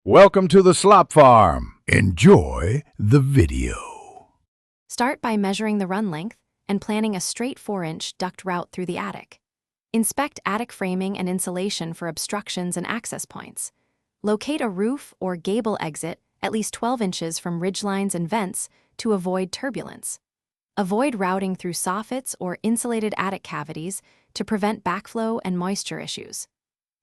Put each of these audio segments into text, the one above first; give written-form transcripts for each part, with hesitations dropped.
Welcome to the Slop Farm. Enjoy the video. Start by measuring the run length and planning a straight 4-inch duct route through the attic. Inspect attic framing and insulation for obstructions and access points. Locate a roof or gable exit at least 12 inches from ridgelines and vents to avoid turbulence. Avoid routing through soffits or insulated attic cavities to prevent backflow and moisture issues.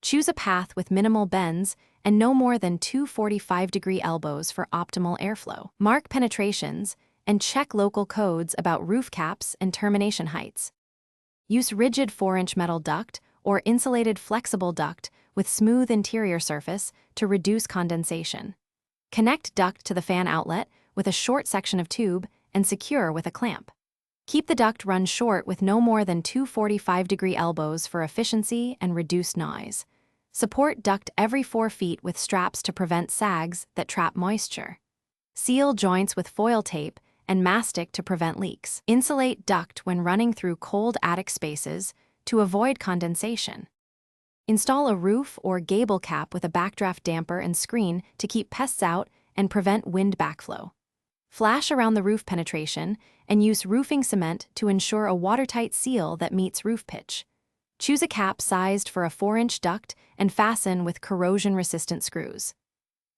Choose a path with minimal bends and no more than 2 45-degree elbows for optimal airflow. Mark penetrations and check local codes about roof caps and termination heights. Use rigid 4-inch metal duct or insulated flexible duct with smooth interior surface to reduce condensation. Connect duct to the fan outlet with a short section of tube and secure with a clamp. Keep the duct run short with no more than 2 45-degree elbows for efficiency and reduced noise. Support duct every 4 feet with straps to prevent sags that trap moisture. Seal joints with foil tape and mastic to prevent leaks. Insulate duct when running through cold attic spaces to avoid condensation. Install a roof or gable cap with a backdraft damper and screen to keep pests out and prevent wind backflow. Flash around the roof penetration and use roofing cement to ensure a watertight seal that meets roof pitch. Choose a cap sized for a 4-inch duct and fasten with corrosion-resistant screws.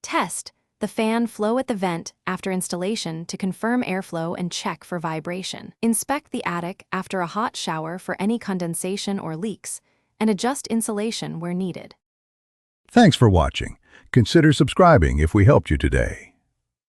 Test the fan flow at the vent after installation to confirm airflow and check for vibration. Inspect the attic after a hot shower for any condensation or leaks, and adjust insulation where needed. Thanks for watching. Consider subscribing if we helped you today.